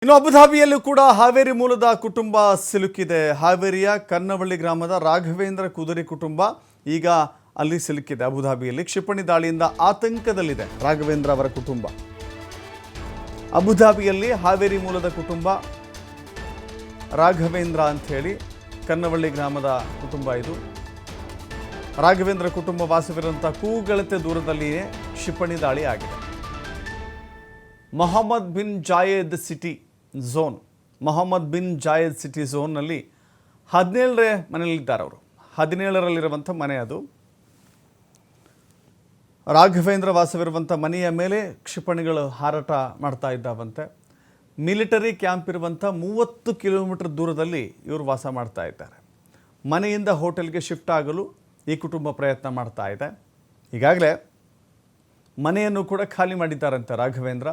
ಇನ್ನು ಅಬುಧಾಬಿಯಲ್ಲೂ ಕೂಡ ಹಾವೇರಿ ಮೂಲದ ಕುಟುಂಬ ಸಿಲುಕಿದೆ. ಹಾವೇರಿಯ ಕನ್ನವಳ್ಳಿ ಗ್ರಾಮದ ರಾಘವೇಂದ್ರ ಕುದುರಿ ಕುಟುಂಬ ಈಗ ಅಲ್ಲಿ ಸಿಲುಕಿದೆ. ಅಬುಧಾಬಿಯಲ್ಲಿ ಕ್ಷಿಪಣಿ ದಾಳಿಯಿಂದ ಆತಂಕದಲ್ಲಿದೆ ರಾಘವೇಂದ್ರ ಅವರ ಕುಟುಂಬ. ಅಬುಧಾಬಿಯಲ್ಲಿ ಹಾವೇರಿ ಮೂಲದ ಕುಟುಂಬ ರಾಘವೇಂದ್ರ ಅಂತ ಹೇಳಿ ಕನ್ನವಳ್ಳಿ ಗ್ರಾಮದ ಕುಟುಂಬ ಇದು. ರಾಘವೇಂದ್ರ ಕುಟುಂಬ ವಾಸವಿರುವಂಥ ಕೂಗಳತೆ ದೂರದಲ್ಲಿಯೇ ಕ್ಷಿಪಣಿ ದಾಳಿ ಆಗಿದೆ. Mohammed bin Zayed City zone, Mohammed bin Zayed City ಝೋನ್ನಲ್ಲಿ 17ನೇ ಮನೆಯಲ್ಲಿದ್ದಾರೆ ಅವರು. 17ರಲ್ಲಿರುವಂಥ ಮನೆ ಅದು. ರಾಘವೇಂದ್ರ ವಾಸವಿರುವಂಥ ಮನೆಯ ಮೇಲೆ ಕ್ಷಿಪಣಿಗಳು ಹಾರಾಟ ಮಾಡ್ತಾ ಇದ್ದಾವಂತೆ. ಮಿಲಿಟರಿ ಕ್ಯಾಂಪ್ ಇರುವಂಥ 30 ಕಿಲೋಮೀಟರ್ ದೂರದಲ್ಲಿ ಇವರು ವಾಸ ಮಾಡ್ತಾ ಇದ್ದಾರೆ. ಮನೆಯಿಂದ ಹೋಟೆಲ್ಗೆ ಶಿಫ್ಟ್ ಆಗಲು ಈ ಕುಟುಂಬ ಪ್ರಯತ್ನ ಮಾಡ್ತಾ ಇದೆ. ಈಗಾಗಲೇ ಮನೆಯನ್ನು ಕೂಡ ಖಾಲಿ ಮಾಡಿದ್ದಾರಂತೆ ರಾಘವೇಂದ್ರ.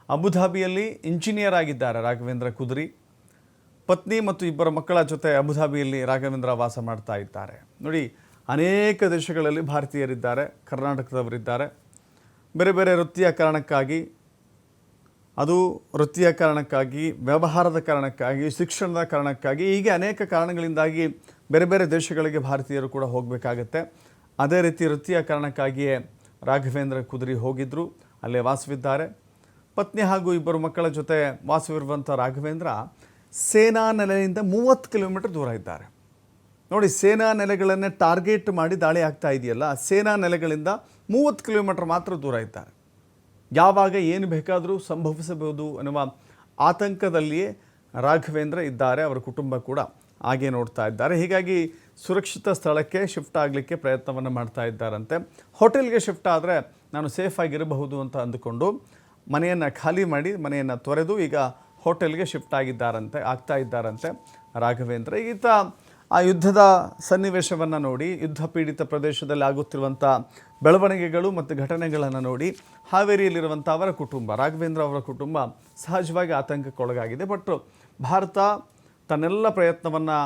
ಅಬುಧಾಬಿಯಲ್ಲಿ ಇಂಜಿನಿಯರ್ ಆಗಿದ್ದಾರೆ ರಾಘವೇಂದ್ರ ಕುದುರಿ. ಪತ್ನಿ ಮತ್ತು 2 ಮಕ್ಕಳ ಜೊತೆ ಅಬುಧಾಬಿಯಲ್ಲಿ ರಾಘವೇಂದ್ರ ವಾಸ ಮಾಡ್ತಾ ಇದ್ದಾರೆ. ನೋಡಿ, ಅನೇಕ ದೇಶಗಳಲ್ಲಿ ಭಾರತೀಯರಿದ್ದಾರೆ, ಕರ್ನಾಟಕದವರಿದ್ದಾರೆ. ಬೇರೆ ಬೇರೆ ವೃತ್ತಿಯ ಕಾರಣಕ್ಕಾಗಿ, ವ್ಯವಹಾರದ ಕಾರಣಕ್ಕಾಗಿ, ಶಿಕ್ಷಣದ ಕಾರಣಕ್ಕಾಗಿ, ಹೀಗೆ ಅನೇಕ ಕಾರಣಗಳಿಂದಾಗಿ ಬೇರೆ ಬೇರೆ ದೇಶಗಳಿಗೆ ಭಾರತೀಯರು ಕೂಡ ಹೋಗಬೇಕಾಗತ್ತೆ. ಅದೇ ರೀತಿ ವೃತ್ತಿಯ ಕಾರಣಕ್ಕಾಗಿಯೇ ರಾಘವೇಂದ್ರ ಕುದುರಿ ಹೋಗಿದ್ದರು, ಅಲ್ಲೇ ವಾಸವಿದ್ದಾರೆ. ಪತ್ನಿ ಹಾಗೂ 2 ಮಕ್ಕಳ ಜೊತೆ ವಾಸವಿರುವಂಥ ರಾಘವೇಂದ್ರ ಸೇನಾ ನೆಲೆಯಿಂದ 30 ಕಿಲೋಮೀಟರ್ ದೂರ ಇದ್ದಾರೆ. ನೋಡಿ, ಸೇನಾ ನೆಲೆಗಳನ್ನೇ ಟಾರ್ಗೆಟ್ ಮಾಡಿ ದಾಳಿ ಆಗ್ತಾ ಇದೆಯಲ್ಲ, ಸೇನಾ ನೆಲೆಗಳಿಂದ 30 ಕಿಲೋಮೀಟರ್ ಮಾತ್ರ ದೂರ ಇದ್ದಾರೆ. ಯಾವಾಗ ಏನು ಬೇಕಾದರೂ ಸಂಭವಿಸಬಹುದು ಅನ್ನುವ ಆತಂಕದಲ್ಲಿಯೇ ರಾಘವೇಂದ್ರ ಇದ್ದಾರೆ. ಅವರ ಕುಟುಂಬ ಕೂಡ ಹಾಗೆ ನೋಡ್ತಾ ಇದ್ದಾರೆ. ಹೀಗಾಗಿ ಸುರಕ್ಷಿತ ಸ್ಥಳಕ್ಕೆ ಶಿಫ್ಟ್ ಆಗಲಿಕ್ಕೆ ಪ್ರಯತ್ನವನ್ನು ಮಾಡ್ತಾ ಇದ್ದಾರಂತೆ. ಹೋಟೆಲ್ಗೆ ಶಿಫ್ಟ್ ಆದರೆ ನಾನು ಸೇಫಾಗಿರಬಹುದು ಅಂತ ಅಂದುಕೊಂಡು ಮನೆಯನ್ನು ಖಾಲಿ ಮಾಡಿ, ಮನೆಯನ್ನು ತೊರೆದು ಈಗ ಹೋಟೆಲ್ಗೆ ಶಿಫ್ಟ್ ಆಗ್ತಾ ಇದ್ದಾರಂತೆ ರಾಘವೇಂದ್ರ. ಈತ ಆ ಯುದ್ಧದ ಸನ್ನಿವೇಶವನ್ನು ನೋಡಿ, ಯುದ್ಧ ಪೀಡಿತ ಪ್ರದೇಶದಲ್ಲಿ ಆಗುತ್ತಿರುವಂಥ ಬೆಳವಣಿಗೆಗಳು ಮತ್ತು ಘಟನೆಗಳನ್ನು ನೋಡಿ ಹಾವೇರಿಯಲ್ಲಿರುವಂಥ ಅವರ ಕುಟುಂಬ, ರಾಘವೇಂದ್ರ ಅವರ ಕುಟುಂಬ ಸಹಜವಾಗಿ ಆತಂಕಕ್ಕೊಳಗಾಗಿದೆ. ಬಟ್ ಭಾರತ ತನ್ನೆಲ್ಲ ಪ್ರಯತ್ನವನ್ನು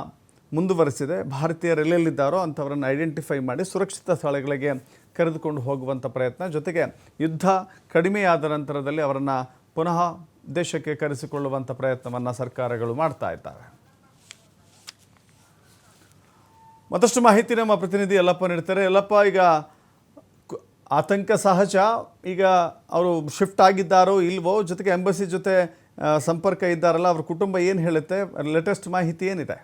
ಮುಂದುವರೆಸಿದೆ. ಭಾರತೀಯರು ಎಲ್ಲೆಲ್ಲಿದ್ದಾರೋ ಅಂಥವರನ್ನು ಐಡೆಂಟಿಫೈ ಮಾಡಿ ಸುರಕ್ಷಿತ ಸ್ಥಳಗಳಿಗೆ ಕರೆದುಕೊಂಡು ಹೋಗುವಂಥ ಪ್ರಯತ್ನ, ಜೊತೆಗೆ ಯುದ್ಧ ಕಡಿಮೆಯಾದ ನಂತರದಲ್ಲಿ ಅವರನ್ನು ಪುನಃ ದೇಶಕ್ಕೆ ಕರೆಸಿಕೊಳ್ಳುವಂಥ ಪ್ರಯತ್ನವನ್ನು ಸರ್ಕಾರಗಳು ಮಾಡ್ತಾ ಇದ್ದಾವೆ. ಮತ್ತಷ್ಟು ಮಾಹಿತಿ ನಮ್ಮ ಪ್ರತಿನಿಧಿ ಯಲ್ಲಪ್ಪ ನೀಡ್ತಾರೆ. ಯಲ್ಲಪ್ಪ, ಈಗ ಆತಂಕ ಸಹಜ, ಈಗ ಅವರು ಶಿಫ್ಟ್ ಆಗಿದ್ದಾರೋ ಇಲ್ವೋ, ಜೊತೆಗೆ ಎಂಬಸಿ ಜೊತೆ ಸಂಪರ್ಕ ಇದ್ದಾರಲ್ಲ, ಅವ್ರ ಕುಟುಂಬ ಏನು ಹೇಳುತ್ತೆ? ಲೇಟೆಸ್ಟ್ ಮಾಹಿತಿ ಏನಿದೆ?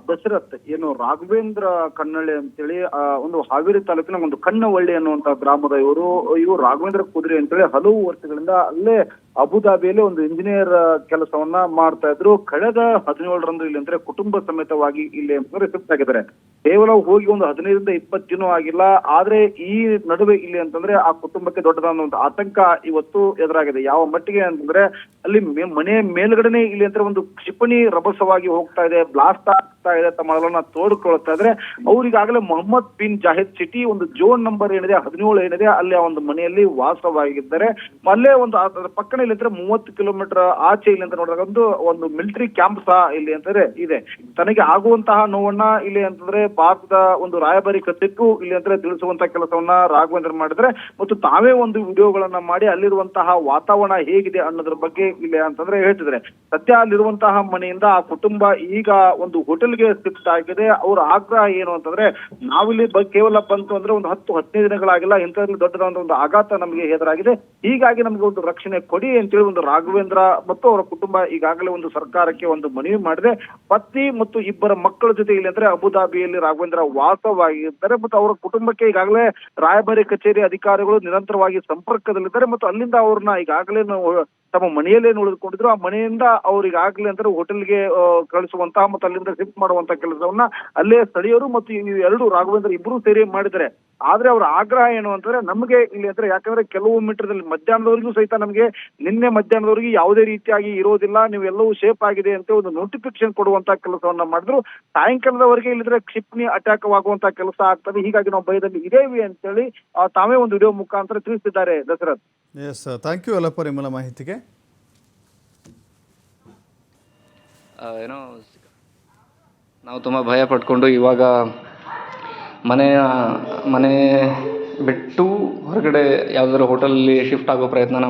ದಶರಥ್, ಏನು ರಾಘವೇಂದ್ರ ಕನ್ನಳ್ಳಿ ಅಂತೇಳಿ ಒಂದು ಹಾವೇರಿ ತಾಲೂಕಿನ ಒಂದು ಕನ್ನವಳ್ಳಿ ಅನ್ನುವಂತ ಗ್ರಾಮದ ಇವರು ರಾಘವೇಂದ್ರ ಕುದುರೆ ಅಂತೇಳಿ ಹಲವು ವರ್ಷಗಳಿಂದ ಅಲ್ಲೇ ಅಬುಧಾಬಿಯಲ್ಲಿ ಒಂದು ಇಂಜಿನಿಯರ್ ಕೆಲಸವನ್ನ ಮಾಡ್ತಾ ಇದ್ರು. ಕಳೆದ 17ರಂದು ಇಲ್ಲಿ ಅಂದ್ರೆ ಕುಟುಂಬ ಸಮೇತವಾಗಿ ಇಲ್ಲಿ ಅಂತಂದ್ರೆ ಶಿಫ್ಟ್ ಆಗಿದ್ದಾರೆ. ಕೇವಲ ಹೋಗಿ ಒಂದು 15-20 ದಿನ ಆಗಿಲ್ಲ. ಆದ್ರೆ ಈ ನಡುವೆ ಇಲ್ಲಿ ಅಂತಂದ್ರೆ ಆ ಕುಟುಂಬಕ್ಕೆ ದೊಡ್ಡದಾದ ಒಂದು ಆತಂಕ ಇವತ್ತು ಎದುರಾಗಿದೆ. ಯಾವ ಮಟ್ಟಿಗೆ ಅಂತಂದ್ರೆ ಅಲ್ಲಿ ಮನೆ ಮೇಲ್ಗಡೆನೆ ಇಲ್ಲಿ ಅಂದ್ರೆ ಒಂದು ಕ್ಷಿಪಣಿ ರಭಸವಾಗಿ ಹೋಗ್ತಾ ಇದೆ, ಬ್ಲಾಸ್ಟ್ ಆಗ್ತಾ ಇದೆ, ತಮ್ಮನ್ನ ತೋಡ್ಕೊಳ್ತಾ ಇದ್ರೆ ಅವ್ರಿಗಾಗಲೇ ಮೊಹಮ್ಮದ್ ಬಿನ್ ಜಾಯೆದ್ ಸಿಟಿ ಒಂದು ಜೋನ್ ನಂಬರ್ ಏನಿದೆ 17 ಏನಿದೆ, ಅಲ್ಲಿ ಆ ಒಂದು ಮನೆಯಲ್ಲಿ ವಾಸವಾಗಿದ್ದಾರೆ. ಅಲ್ಲೇ ಒಂದು ಪಕ್ಕಣ ಇಲ್ಲಿ ಅಂದ್ರೆ 30 ಕಿಲೋಮೀಟರ್ ಆಚೆ ಇಲ್ಲಿ ಅಂತ ನೋಡಿದಾಗ ಒಂದು ಮಿಲಿಟರಿ ಕ್ಯಾಂಪ್ ಸಹ ಇಲ್ಲಿ ಅಂತಂದ್ರೆ ಇದೆ. ತನಗೆ ಆಗುವಂತಹ ನೋವನ್ನ ಇಲ್ಲಿ ಅಂತಂದ್ರೆ ಭಾರತದ ಒಂದು ರಾಯಭಾರಿ ಕಚೇರಿಗೂ ಇಲ್ಲಿ ಅಂದ್ರೆ ತಿಳಿಸುವಂತಹ ಕೆಲಸವನ್ನ ರಾಘವೇಂದ್ರ ಮಾಡಿದ್ರೆ, ಮತ್ತು ತಾವೇ ಒಂದು ವಿಡಿಯೋಗಳನ್ನ ಮಾಡಿ ಅಲ್ಲಿರುವಂತಹ ವಾತಾವರಣ ಹೇಗಿದೆ ಅನ್ನೋದ್ರ ಬಗ್ಗೆ ಇಲ್ಲಿ ಅಂತಂದ್ರೆ ಹೇಳ್ತಿದ್ರೆ. ಸದ್ಯ ಅಲ್ಲಿರುವಂತಹ ಮನೆಯಿಂದ ಆ ಕುಟುಂಬ ಈಗ ಒಂದು ಹೋಟೆಲ್ಗೆ ಶಿಫ್ಟ್ ಆಗಿದೆ. ಅವ್ರ ಆಗ್ರಹ ಏನು ಅಂತಂದ್ರೆ, ನಾವಿಲ್ಲಿ ಕೇವಲ ಬಂತು ಅಂದ್ರೆ ಒಂದು 10-15 ದಿನಗಳಾಗಿಲ್ಲ, ಇಂಥದ್ರಲ್ಲಿ ದೊಡ್ಡದಾದ ಒಂದು ಆಘಾತ ನಮಗೆ ಎದುರಾಗಿದೆ, ಹೀಗಾಗಿ ನಮಗೆ ಒಂದು ರಕ್ಷಣೆ ಕೊಡಿ ಅಂತೇಳಿ ಒಂದು ರಾಘವೇಂದ್ರ ಮತ್ತು ಅವರ ಕುಟುಂಬ ಈಗಾಗಲೇ ಒಂದು ಸರ್ಕಾರಕ್ಕೆ ಒಂದು ಮನವಿ ಮಾಡಿದೆ. ಪತ್ನಿ ಮತ್ತು 2 ಮಕ್ಕಳ ಜೊತೆ ಇಲ್ಲಿ ಅಂದ್ರೆ ಅಬುಧಾಬಿಯಲ್ಲಿ ರಾಘವೇಂದ್ರ ವಾಸವಾಗಿದ್ದಾರೆ. ಮತ್ತು ಅವರ ಕುಟುಂಬಕ್ಕೆ ಈಗಾಗಲೇ ರಾಯಭಾರಿ ಕಚೇರಿ ಅಧಿಕಾರಿಗಳು ನಿರಂತರವಾಗಿ ಸಂಪರ್ಕದಲ್ಲಿದ್ದಾರೆ. ಮತ್ತು ಅಲ್ಲಿಂದ ಅವ್ರನ್ನ ಈಗಾಗಲೇ ತಮ್ಮ ಮನೆಯಲ್ಲೇ ಉಳಿದುಕೊಂಡಿದ್ರು. ಆ ಮನೆಯಿಂದ ಅವ್ರಿಗಾಗಲೇ ಅಂದ್ರೆ ಹೋಟೆಲ್ಗೆ ಕಳಿಸುವಂತಹ ಮತ್ತು ಅಲ್ಲಿಂದ ಶಿಫ್ಟ್ ಮಾಡುವಂತಹ ಕೆಲಸವನ್ನ ಅಲ್ಲೇ ಸ್ಥಳೀಯರು ಮತ್ತು ಈ ರಾಘವೇಂದ್ರ ಇಬ್ಬರು ಸೇರಿ ಮಾಡಿದ್ದಾರೆ. ಆದ್ರೆ ಅವ್ರ ಆಗ್ರಹ ಏನು ಅಂತಂದ್ರೆ, ನಮಗೆ ಇಲ್ಲಿ ಅಂದ್ರೆ ಯಾಕಂದ್ರೆ ಕೆಲವು ಮೀಟರ್ದಲ್ಲಿ ಮಧ್ಯಾಹ್ನದವರೆಗೂ ಸಹಿತ ನಮಗೆ ನಿನ್ನೆ ಮಧ್ಯಾಹ್ನದವರೆಗೆ ಯಾವುದೇ ರೀತಿಯಾಗಿ ಇರೋದಿಲ್ಲ, ನೀವೆಲ್ಲವೂ ಸೇಫ್ ಆಗಿದೆ ಅಂತ ಒಂದು ನೋಟಿಫಿಕೇಶನ್ ಕೊಡುವಂತ ಕೆಲಸವನ್ನ ಮಾಡಿದ್ರು. ಸಾಯಂಕಾಲದವರೆಗೆ ಇಲ್ಲಿದ್ರೆ ಕ್ಷಿಪಣಿ ಅಟ್ಯಾಕ್ ಆಗುವಂತ ಕೆಲಸ ಆಗ್ತದೆ, ಹೀಗಾಗಿ ನಾವು ಭಯದಲ್ಲಿ ಇದೇವಿ ಅಂತೇಳಿ ತಾವೇ ಒಂದು ವಿಡಿಯೋ ಮುಖಾಂತರ ತಿಳಿಸಿದ್ದಾರೆ. Dasharath, S, thank you Yallappa ನಿಮ್ಮಲ್ಲ ಮಾಹಿತಿಗೆ. ಏನೋ ನಾವು ತುಂಬ ಭಯ ಪಟ್ಕೊಂಡು ಇವಾಗ ಮನೆ ಬಿಟ್ಟು ಹೊರಗಡೆ ಯಾವುದಾದ್ರು ಹೋಟೆಲಲ್ಲಿ ಶಿಫ್ಟ್ ಆಗೋ ಪ್ರಯತ್ನ